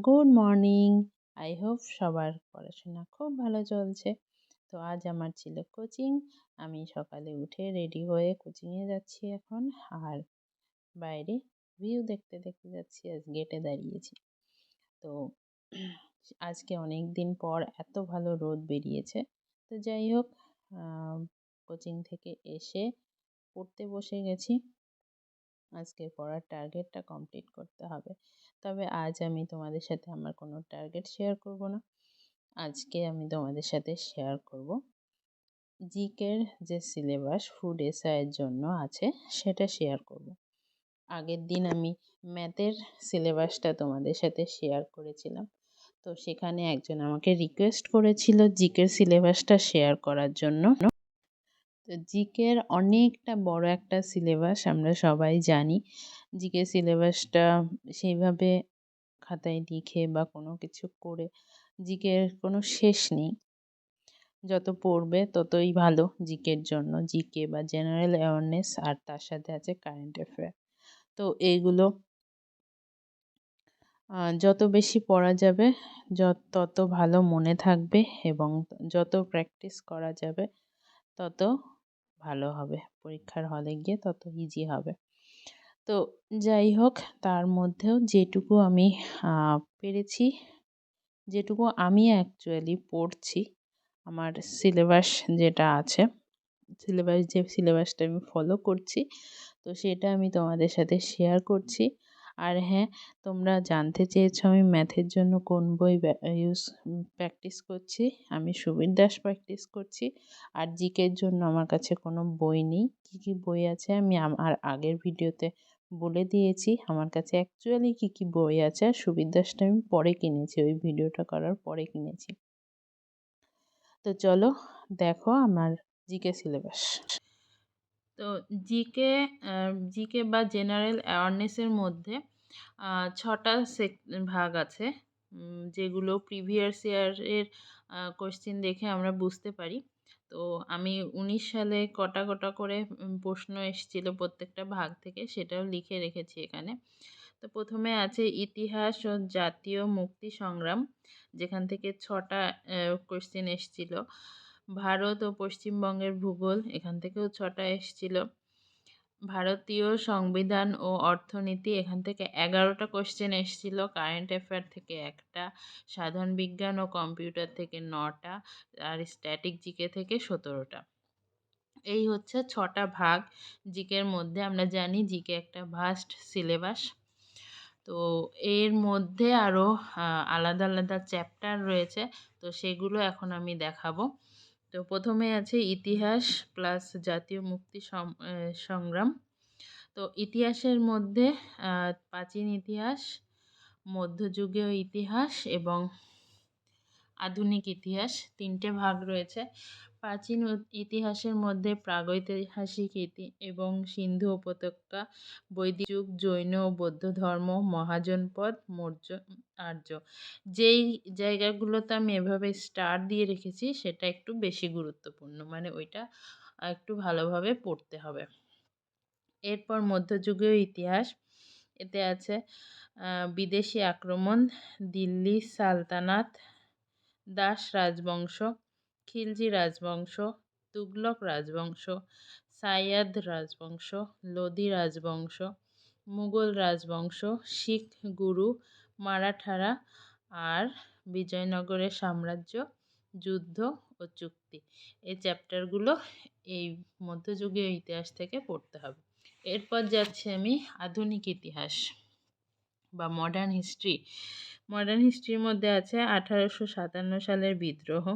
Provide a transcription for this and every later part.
Good morning. I hope সবার পড়াশোনা খুব ভালো চলছে। তো আজ আমার ছিল কোচিং। আমি সকালে উঠে রেডি হয়ে কোচিংয়ে যাচ্ছি এখন। আর বাইরে ভিউ দেখতে দেখতে যাচ্ছি, আজ গেটে দাঁড়িয়েছি। তো আজকে অনেক দিন পর এত ভালো রোদ বেরিয়েছে। তো যাই হোক, কোচিং থেকে এসে পড়তে বসে গেছি। আজকে পড়ার টার্গেটটা কমপ্লিট করতে হবে। তবে আজ আমি তোমাদের সাথে আমার কোনো টার্গেট শেয়ার করব না। আজকে আমি তোমাদের সাথে শেয়ার করব জিকের যে সিলেবাস ফুড এসআইয়ের জন্য আছে সেটা শেয়ার করব। আগের দিন আমি ম্যাথের সিলেবাসটা তোমাদের সাথে শেয়ার করেছিলাম। তো সেখানে একজন আমাকে রিকোয়েস্ট করেছিল জিকের সিলেবাসটা শেয়ার করার জন্য। তো জিকের অনেকটা বড় একটা সিলেবাস, আমরা সবাই জানি। জিকে সিলেবাসটা সেইভাবে খাতায় লিখে বা কোনো কিছু করে জিকের কোনো শেষ নেই। যত পড়বে ততই ভালো জিকের জন্য। জিকে বা জেনারেল অ্যাওয়ারনেস, আর তার সাথে আছে কারেন্ট অ্যাফেয়ার। তো এইগুলো যত বেশি পড়া যাবে তত ভালো মনে থাকবে, এবং যত প্র্যাকটিস করা যাবে তত ভালো হবে। পরীক্ষার হলে গিয়ে তত ইজি হবে। তো যাই হোক, তার মধ্যেও যেটুকু আমি পেরেছি, যেটুকু আমি অ্যাকচুয়ালি পড়ছি, আমার সিলেবাস যেটা আছে, যে সিলেবাসটা আমি ফলো করছি, তো সেটা আমি তোমাদের সাথে শেয়ার করছি। আর হ্যাঁ, তোমরা জানতে চেয়েছো আমি ম্যাথের জন্য কোন বই প্র্যাকটিস করছি। আমি সুবীর দাস প্র্যাকটিস করছি। আর জিকের জন্য আমার কাছে কোনো বই নেই। কী কী বই আছে আমি আমার আগের ভিডিওতে বলে দিয়েছি। আমার কাছে অ্যাকচুয়ালি কী কী বই আছে, আর সুবীর দাসটা আমি পরে কিনেছি, ওই ভিডিওটা করার পরে কিনেছি। তো চলো দেখো আমার জিকে সিলেবাস। তো জিকে জিকে বা জেনারেল অ্যাওয়ারনেসের মধ্যে 6টা ভাগ আছে, যেগুলো প্রিভিয়াস ইয়ারের কোশ্চেন দেখে আমরা বুঝতে পারি। তো আমি 19 সালে কটা কটা করে প্রশ্ন এসেছিল প্রত্যেকটা ভাগ থেকে, সেটাও লিখে রেখেছি এখানে। তো প্রথমে আছে ইতিহাস ও জাতীয় মুক্তি সংগ্রাম, যেখান থেকে 6টা কোশ্চেন এসেছিল। ভারত ও পশ্চিমবঙ্গের ভূগোল, এখান থেকেও 6টা এসেছিল। ভারতীয় সংবিধান ও অর্থনীতি, এখান থেকে 11টা কোশ্চেন এসেছিল। কারেন্ট অ্যাফেয়ার থেকে 1টা, সাধারণ বিজ্ঞান ও কম্পিউটার থেকে 9টা, আর স্ট্যাটিক জিকে থেকে 17টা। এই হচ্ছে 6টা ভাগ জিকের মধ্যে। আমরা জানি জিকে একটা ভাস্ট সিলেবাস। তো এর মধ্যে আরও আলাদা আলাদা চ্যাপ্টার রয়েছে, তো সেগুলো এখন আমি দেখাবো। তো প্রথমে আছে ইতিহাস প্লাস জাতীয় মুক্তি সংগ্রাম। তো ইতিহাসের মধ্যে প্রাচীন ইতিহাস, মধ্যযুগীয় ইতিহাস এবং আধুনিক ইতিহাস, 3টে ভাগ রয়েছে। প্রাচীন ইতিহাসের মধ্যে প্রাগৈতিহাসিক এবং সিন্ধু উপত্যকা, বৈদিক যুগ, জৈন ও বৌদ্ধ ধর্ম, মহাজনপদ, মৌর্য, আর্য। যেই জায়গাগুলোতে আমি এভাবে স্টার দিয়ে রেখেছি সেটা একটু বেশি গুরুত্বপূর্ণ, মানে ওইটা একটু ভালোভাবে পড়তে হবে। এরপর মধ্যযুগীয় ইতিহাস, এতে আছে বিদেশি আক্রমণ, দিল্লি সালতানাত, দাস রাজবংশ, খিলজি রাজবংশ, তুগলক রাজবংশ, সাইয়াদ রাজবংশ, লোদি রাজবংশ, মুঘল রাজবংশ, শিখ গুরু, মারাঠারা, আর বিজয়নগরের সাম্রাজ্য, যুদ্ধ ও চুক্তি। এই চ্যাপ্টারগুলো এই মধ্যযুগীয় ইতিহাস থেকে পড়তে হবে। এরপর যাচ্ছি আমি আধুনিক ইতিহাস বা মডার্ন হিস্ট্রি। মডার্ন হিস্ট্রির মধ্যে আছে 1857 সালের বিদ্রোহ,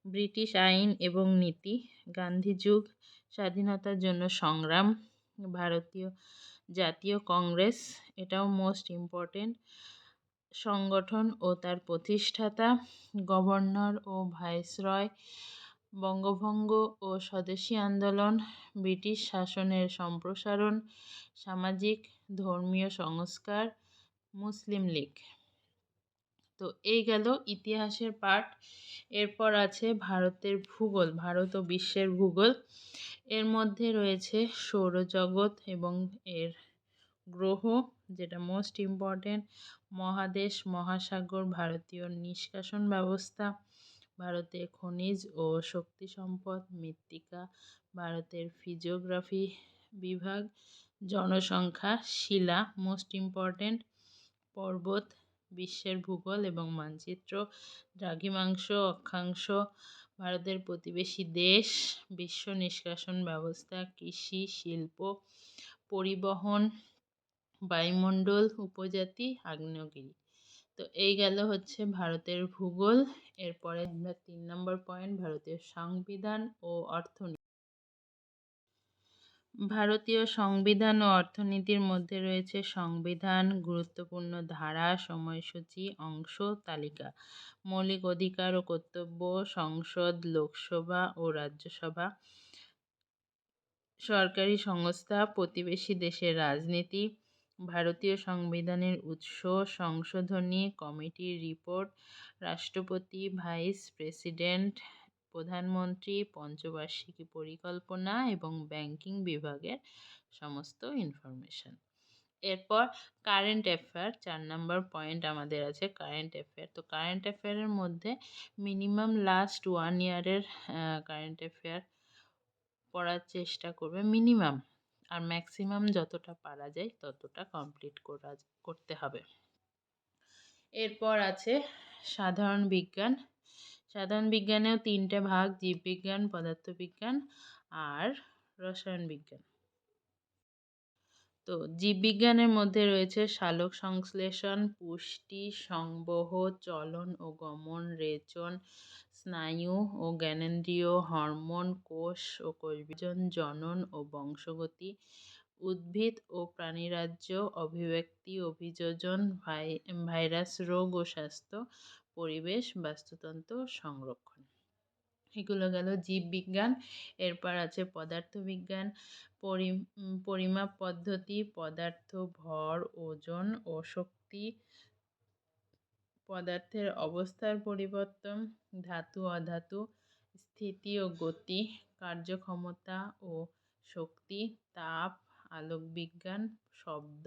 ব্রিটিশ আইন এবং নীতি, গান্ধী যুগ, স্বাধীনতার জন্য সংগ্রাম, ভারতীয় জাতীয় কংগ্রেস, এটাও মোস্ট ইম্পর্টেন্ট, সংগঠন ও তার প্রতিষ্ঠাতা, গভর্নর ও ভাইসরয়, বঙ্গভঙ্গ ও স্বদেশী আন্দোলন, ব্রিটিশ শাসনের সম্প্রসারণ, সামাজিক ধর্মীয় সংস্কার, মুসলিম লীগ। তো এই গেল ইতিহাসের পার্ট। এরপর আছে ভারতের ভূগোল, ভারত ও বিশ্বের ভূগোল। এর মধ্যে রয়েছে সৌরজগৎ এবং এর গ্রহ, যেটা মোস্ট ইম্পর্টেন্ট, মহাদেশ, মহাসাগর, ভারতীয় নিষ্কাশন ব্যবস্থা, ভারতের খনিজ ও শক্তি সম্পদ, মৃত্তিকা, ভারতের ফিজিওগ্রাফি বিভাগ, জনসংখ্যা, শিলা মোস্ট ইম্পর্টেন্ট, পর্বত, বিশ্বের ভূগোল এবং মানচিত্র, দ্রাঘিমাংশ, অক্ষাংশ, ভারতের প্রতিবেশী দেশ, বিশ্ব নিষ্কাশন ব্যবস্থা, কৃষি, শিল্প, পরিবহন, বায়ুমণ্ডল, উপজাতি, আগ্নেয়গিরি। তো এই গেল হচ্ছে ভারতের ভূগোল। এরপরে আমরা 3 নম্বর পয়েন্ট, ভারতীয় সংবিধান ও অর্থনীতি। ভারতীয় সংবিধান ও অর্থনীতির মধ্যে রয়েছে সংবিধান, গুরুত্বপূর্ণ ধারা, সময়সূচি, অংশ, তালিকা, মৌলিক অধিকার ও কর্তব্য, সংসদ, লোকসভা ও রাজ্যসভা, সরকারি সংস্থা, প্রতিবেশী দেশের রাজনীতি, ভারতীয় সংবিধানের উৎস, সংশোধনী কমিটির রিপোর্ট, রাষ্ট্রপতি, ভাইস প্রেসিডেন্ট, প্রধানমন্ত্রী, পঞ্চবার্ষিকী পরিকল্পনা এবং ব্যাংকিং বিভাগের সমস্ত ইনফরমেশন। এরপর কারেন্ট অ্যাফেয়ার, 4 নম্বর পয়েন্ট আমাদের আছে কারেন্ট অ্যাফেয়ার। তো কারেন্ট অ্যাফেয়ারের মধ্যে মিনিমাম লাস্ট 1 ইয়ারের কারেন্ট অ্যাফেয়ার পড়ার চেষ্টা করবে মিনিমাম, আর ম্যাক্সিমাম যতটা পারা যায় ততটা কমপ্লিট করতে হবে। এরপর আছে সাধারণ বিজ্ঞান। সাধারণ বিজ্ঞানেও 3টে ভাগ, জীববিজ্ঞান, পদার্থবিজ্ঞান আর রসায়ন বিজ্ঞান। তো জীববিজ্ঞানের মধ্যে রয়েছে সালোক সংশ্লেষণ, পুষ্টি, সংবহ, চলন ও গমন, রেচন, স্নায়ু ও জ্ঞানেন্দ্রিয়, হরমোন, কোষ ও কোষবিভাজন, জনন ও বংশগতি, উদ্ভিদ ও প্রাণীরাজ্য, অভিব্যক্তি, অভিযোজন, ভাইরাস, রোগ ও স্বাস্থ্য, পরিবেশ, বাস্তুতন্ত্র, সংরক্ষণ। এগুলো গেল জীববিজ্ঞান। এরপর আছে পদার্থবিজ্ঞান, পরিমাপ পদ্ধতি, পদার্থ, ভর, ওজন ও শক্তি, পদার্থের অবস্থার পরিবর্তন, ধাতু, অধাতু, স্থিতি ও গতি, কার্যক্ষমতা ও শক্তি, তাপ, আলোক বিজ্ঞান, শব্দ,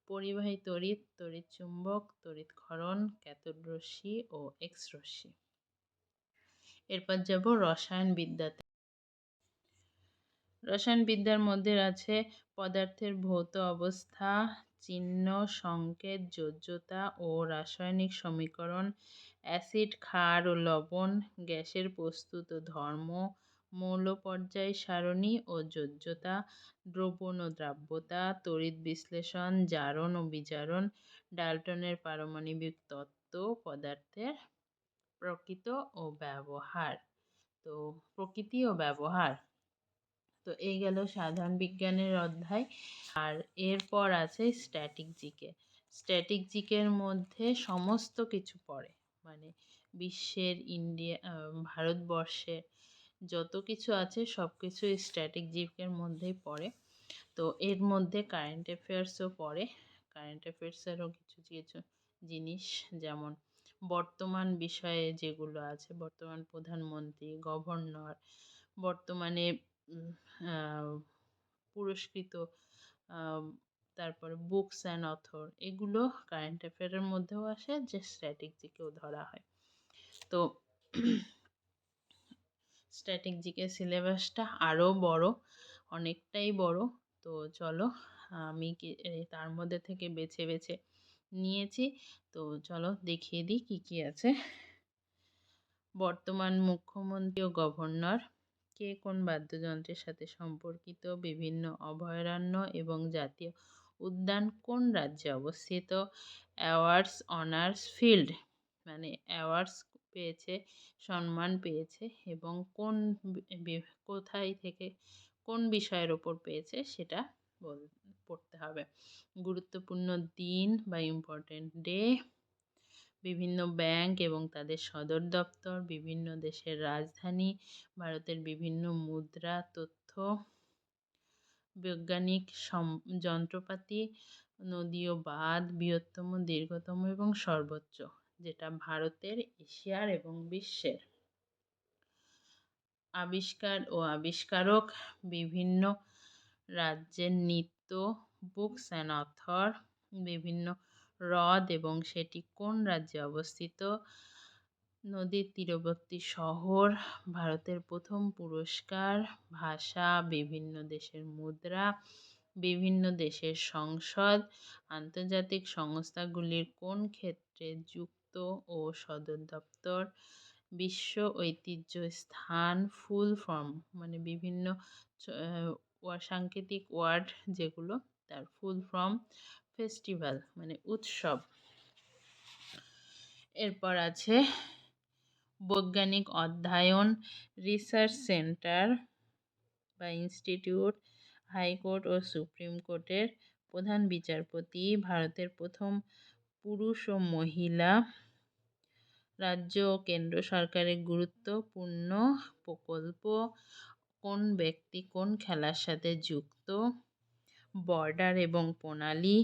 পরিবাহী তড়িৎ, তড়িৎ চুম্বক, তড়িৎক্ষরণ, ক্যাথোড রশ্মি ও এক্স রশ্মি। এরপর যাব রসায়নবিদ্যাতে। রসায়নবিদ্যার মধ্যে আছে পদার্থের ভৌত অবস্থা, চিহ্ন, সংকেত, যোজ্যতা ও রাসায়নিক সমীকরণ, অ্যাসিড, ক্ষার ও লবণ, গ্যাসের প্রস্তুত ও ধর্ম, মৌল পর্যায় সারণী ও যোজ্যতা, দ্রবণ ও দ্রাব্যতা, তড়িৎ বিশ্লেষণ, জারণ ও বিজারণ, ডাল্টনের পারমাণবিক তত্ত্ব, পদার্থের প্রকৃত ও ব্যবহার। তো প্রকৃতি ও ব্যবহার। তো এই গেল সাধারণ বিজ্ঞানের অধ্যায়। আর এরপর আছে স্ট্যাটিক জিকে। স্ট্যাটিক জিকের মধ্যে সমস্ত কিছু পড়ে, মানে বিশ্বের, ভারতবর্ষের যত কিছু আছে সব কিছু স্ট্যাটিক জিকের মধ্যেই পড়ে। তো এর মধ্যে কারেন্ট অ্যাফেয়ার্সও পড়ে। কারেন্ট অ্যাফেয়ার্সেরও কিছু কিছু জিনিস, যেমন বর্তমান বিষয়ে যেগুলো আছে, বর্তমান প্রধানমন্ত্রী, গভর্নর, বর্তমানে পুরস্কৃত, তারপরে বুকস অ্যান্ড অথর, এগুলো কারেন্ট অ্যাফেয়ারের মধ্যেও আসে, যে স্ট্র্যাটেজিকেও ধরা হয়। তো স্ট্যাটিক জিকে সিলেবাসটা আরও বড়, অনেকটাই বড়। তো চলো, আমি তার মধ্যে থেকে বেছে বেছে নিয়েছি। তো চলো দেখিয়ে দিই কী কী আছে। বর্তমান মুখ্যমন্ত্রী ও গভর্নর, কে কোন বাদ্যযন্ত্রের সাথে সম্পর্কিত, বিভিন্ন অভয়ারণ্য এবং জাতীয় উদ্যান কোন রাজ্যে অবস্থিত, অ্যাওয়ার্ডস, অনার্স, ফিল্ড, মানে অ্যাওয়ার্ডস পেয়েছে, সম্মান পেয়েছে এবং কোথায় থেকে কোন বিষয়ের ওপর পেয়েছে সেটা পড়তে হবে। গুরুত্বপূর্ণ দিন বা ইম্পর্টেন্ট ডে, বিভিন্ন ব্যাংক এবং তাদের সদর দপ্তর, বিভিন্ন দেশের রাজধানী, ভারতের বিভিন্ন মুদ্রা, তথ্য, বৈজ্ঞানিক যন্ত্রপাতি, নদী ও বাঁধ, বৃহত্তম, দীর্ঘতম এবং সর্বোচ্চ, যেটা ভারতের, এশিয়ার এবং বিশ্বের। আবিষ্কার ও আবিষ্কারক, বিভিন্ন রাজ্যের নৃত্য, বুকস অ্যান্ড অথর, বিভিন্ন হ্রদ এবং সেটি কোন রাজ্যে অবস্থিত, নদীর তীরবর্তী শহর, ভারতের প্রথম পুরস্কার, ভাষা, বিভিন্ন দেশের মুদ্রা, বিভিন্ন দেশের সংসদ, আন্তর্জাতিক সংস্থাগুলির কোন ক্ষেত্রে যুক্ত ও সদর দপ্তর, বিশ্ব ঐতিহ্য স্থান, ফুল ফর্ম মানে বিভিন্ন সাংকেতিক ওয়ার্ড যেগুলো তার ফুল ফর্ম, ফেস্টিভ্যাল মানে উৎসব। এরপর আছে বৈজ্ঞানিক অধ্যয়ন, রিসার্চ সেন্টার বা ইনস্টিটিউট, হাইকোর্ট ও সুপ্রিম কোর্টের প্রধান বিচারপতি, ভারতের প্রথম পুরুষ ও মহিলা, রাজ্য ও কেন্দ্র সরকারের গুরুত্বপূর্ণ প্রকল্প, কোন ব্যক্তি কোন খেলার সাথে যুক্ত, বর্ডার এবং প্রণালী,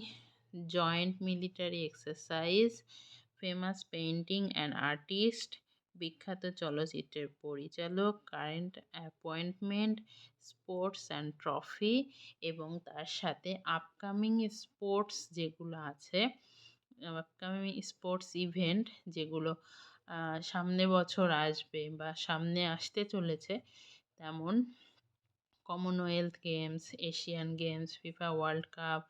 joint military exercise, famous painting and artist, বিখ্যাত চলচ্চিত্রের পরিচালক, current appointment, sports and trophy এবং তার সাথে আপকামিং স্পোর্টস যেগুলো আছে, আপকামিং স্পোর্টস ইভেন্ট যেগুলো সামনে বছর আসবে বা সামনে আসতে চলেছে, তেমন Commonwealth games, Asian games, FIFA world cup,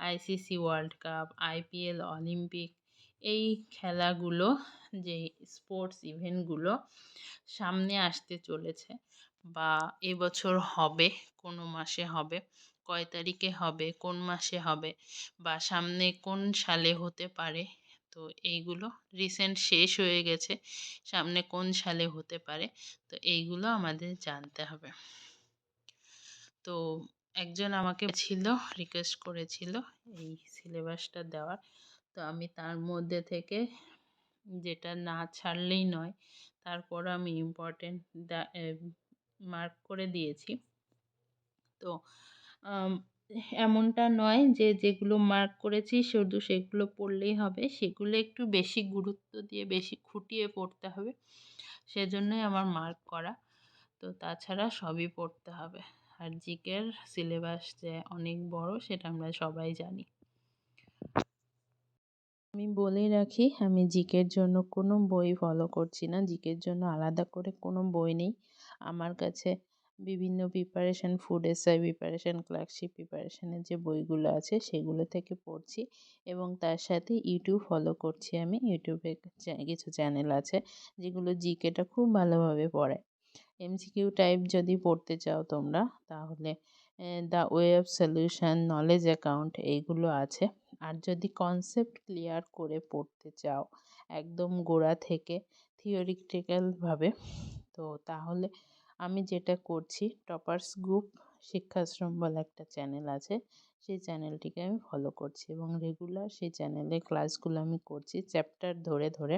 ICC world cup, IPL, Olympic, এই খেলাগুলো যে স্পোর্টস ইভেন্টগুলো সামনে আসতে চলেছে বা এবছর হবে, কোনো মাসে হবে, কয় তারিখে হবে, কোন মাসে হবে বা সামনে কোন সালে হতে পারে, তো এইগুলো রিসেন্ট শেষ হয়ে গেছে, সামনে কোন সালে হতে পারে, তো এইগুলো আমাদের জানতে হবে। তো একজন আমাকে রিকোয়েস্ট করেছিল এই সিলেবাসটা দেওয়ার, তো আমি তার মধ্যে থেকে যেটা না ছাড়লেই নয়, তারপর আমি ইম্পর্টেন্ট মার্ক করে দিয়েছি। তো এমনটা নয় যে যেগুলো মার্ক করেছি শুধু সেগুলো পড়লেই হবে, সেগুলো একটু বেশি গুরুত্ব দিয়ে বেশি খুঁটিয়ে পড়তে হবে, সেজন্যই আমার মার্ক করা। তো তাছাড়া সবই পড়তে হবে। আর জিকের সিলেবাস যে অনেক বড় সেটা আমরা সবাই জানি। আমি বলেই রাখি, আমি জিকের জন্য কোনো বই ফলো করছি না, জিকের জন্য আলাদা করে কোনো বই নেই আমার কাছে। বিভিন্ন preparation, food SI preparation, clerkship প্রিপারেশানের যে বইগুলো আছে সেগুলো থেকে পড়ছি এবং তার সাথে ইউটিউব ফলো করছি। আমি ইউটিউবে কিছু চ্যানেল আছে যেগুলো জিকেটা খুব ভালোভাবে পড়ায়। এমসিকিউ টাইপ যদি পড়তে চাও তোমরা, তাহলে the way of solution, knowledge account এইগুলো আছে। আর যদি কনসেপ্ট ক্লিয়ার করে পড়তে চাও একদম গোড়া থেকে থিওরিটিক্যালভাবে, তো তাহলে আমি যেটা করছি, টপার্স গ্রুপ শিক্ষাশ্রম বলে একটা চ্যানেল আছে, সেই চ্যানেলটিকে আমি ফলো করছি এবং রেগুলার সেই চ্যানেলে ক্লাসগুলো আমি করছি, চ্যাপ্টার ধরে ধরে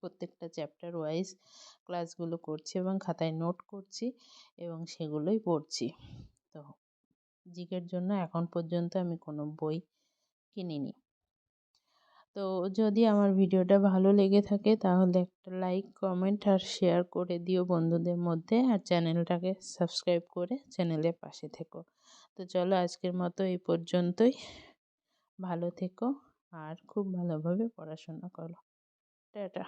প্রত্যেকটা চ্যাপ্টার ওয়াইজ ক্লাসগুলো করছি এবং খাতায় নোট করছি এবং সেগুলোই পড়ছি। তো জিকের জন্য এখন পর্যন্ত আমি কোনো বই কিনিনি। তো যদি আমার ভিডিওটা ভালো লেগে থাকে তাহলে একটা লাইক, কমেন্ট আর শেয়ার করে দিও বন্ধুদের মধ্যে, আর চ্যানেলটাকে সাবস্ক্রাইব করে চ্যানেলের পাশে থেকো। তো চলো আজকের মতো এই পর্যন্তই। ভালো থেকো আর খুব ভালোভাবে পড়াশোনা করো। টাটা।